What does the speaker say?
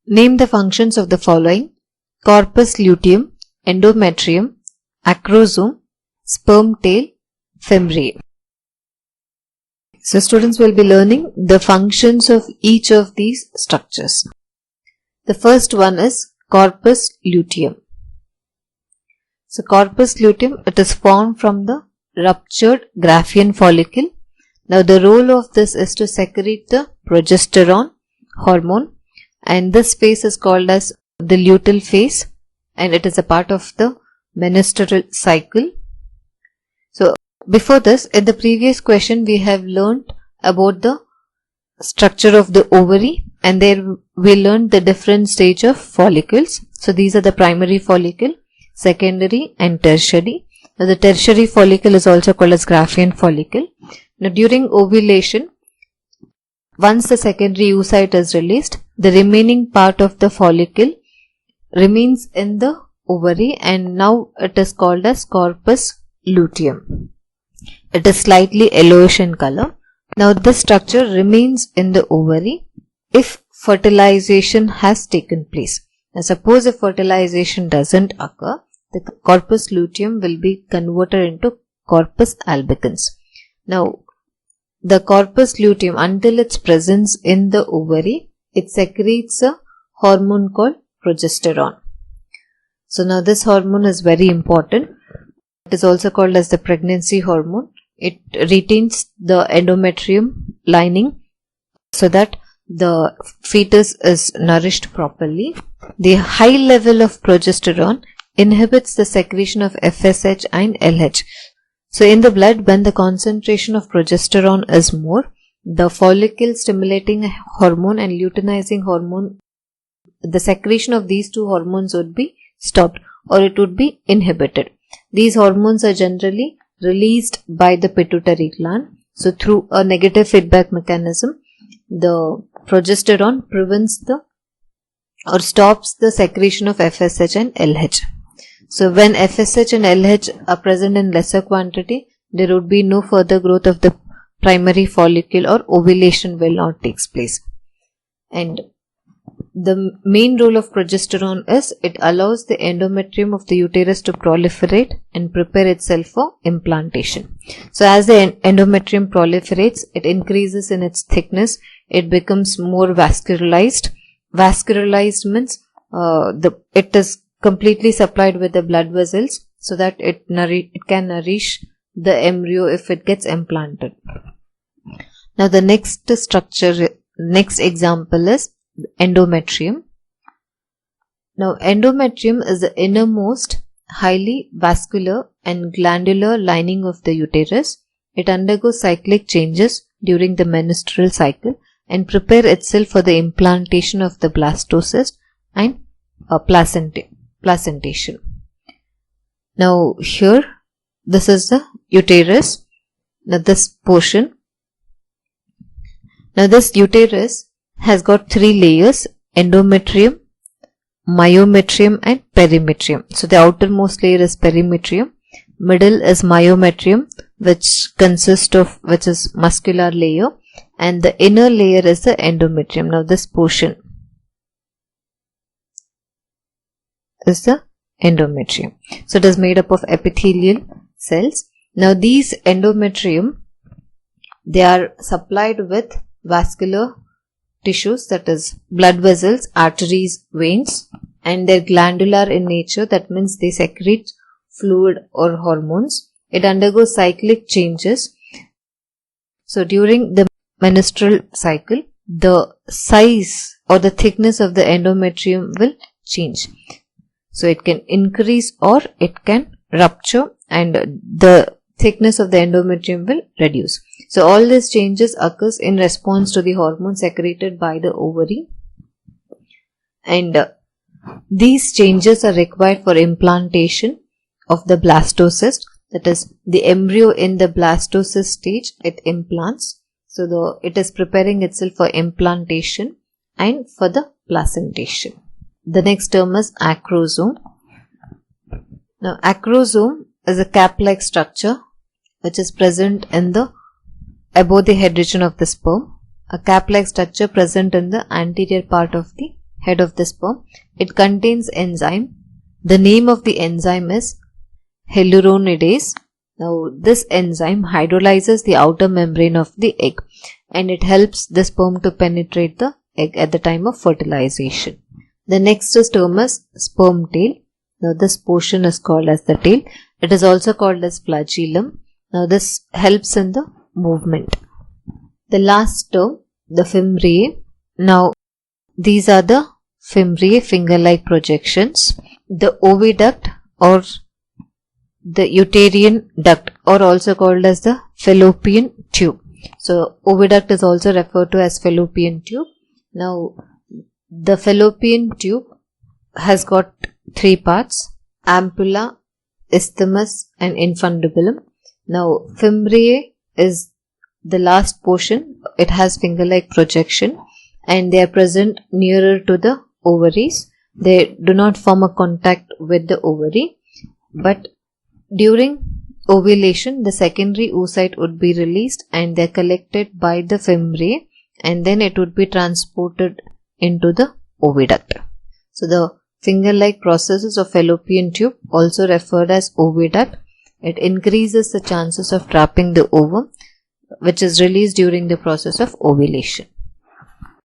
Name the functions of the following: corpus luteum, endometrium, acrosome, sperm tail, fimbriae. So students will be learning the functions of each of these structures. The first one is corpus luteum. So corpus luteum, it is formed from the ruptured Graafian follicle. Now the role of this is to secrete the progesterone hormone, and this phase is called as the luteal phase, and it is a part of the menstrual cycle. So before this, in the previous question, we have learned about the structure of the ovary, and there we learned the different stage of follicles. So these are the primary follicle, secondary and tertiary. Now the tertiary follicle is also called as Graafian follicle. Now during ovulation, once the secondary oocyte is released, the remaining part of the follicle remains in the ovary, and now it is called as corpus luteum. It is slightly yellowish in color. Now this structure remains in the ovary if fertilization has taken place. Now suppose if fertilization doesn't occur, the corpus luteum will be converted into corpus albicans. Now the corpus luteum, until its presence in the ovary, it secretes a hormone called progesterone. So now this hormone is very important. It is also called as the pregnancy hormone. It retains the endometrium lining so that the fetus is nourished properly. The high level of progesterone inhibits the secretion of FSH and LH. So in the blood, when the concentration of progesterone is more, the follicle stimulating hormone and luteinizing hormone, the secretion of these two hormones would be stopped or it would be inhibited. These hormones are generally released by the pituitary gland. So through a negative feedback mechanism, the progesterone prevents or stops the secretion of FSH and LH. So when FSH and LH are present in lesser quantity, there would be no further growth of the primary follicle, or ovulation will not take place. And the main role of progesterone is it allows the endometrium of the uterus to proliferate and prepare itself for implantation. So as the endometrium proliferates, it increases in its thickness, it becomes more vascularized. Vascularized means it is completely supplied with the blood vessels so that it can nourish the embryo if it gets implanted. Now the next example is endometrium. Now endometrium is the innermost highly vascular and glandular lining of the uterus. It undergoes cyclic changes during the menstrual cycle and prepare itself for the implantation of the blastocyst and placentation. Now here, this is the uterus. Now this portion. Now this uterus has got three layers: endometrium, myometrium and perimetrium. So the outermost layer is perimetrium, middle is myometrium, which is muscular layer, and the inner layer is the endometrium. Now this portion is the endometrium. So it is made up of epithelial cells. Now these endometrium, they are supplied with vascular tissues, that is blood vessels, arteries, veins, and they're glandular in nature. That means they secrete fluid or hormones. It undergoes cyclic changes. So during the menstrual cycle, the size or the thickness of the endometrium will change. So it can increase or it can rupture, and the thickness of the endometrium will reduce. So all these changes occurs in response to the hormone secreted by the ovary, and these changes are required for implantation of the blastocyst. That is, the embryo in the blastocyst stage, it implants. So it is preparing itself for implantation and for the placentation. The next term is acrosome. Now acrosome is a cap-like structure which is present in the above the head region of the sperm. A cap-like structure present in the anterior part of the head of the sperm. It contains enzyme. The name of the enzyme is hyaluronidase. Now this enzyme hydrolyzes the outer membrane of the egg and it helps the sperm to penetrate the egg at the time of fertilization. The next term is sperm tail. Now this portion is called as the tail. It is also called as flagellum. Now this helps in the movement. The last term, the fimbriae. Now these are the fimbriae, finger-like projections. The oviduct or the uterine duct, or also called as the fallopian tube. So oviduct is also referred to as fallopian tube. Now the fallopian tube has got three parts: ampulla, isthmus and infundibulum. Now fimbriae is the last portion. It has finger-like projection and they are present nearer to the ovaries. They do not form a contact with the ovary, but during ovulation the secondary oocyte would be released and they are collected by the fimbriae and then it would be transported into the oviduct. So the finger-like processes of fallopian tube, also referred as oviduct, it increases the chances of trapping the ovum, which is released during the process of ovulation.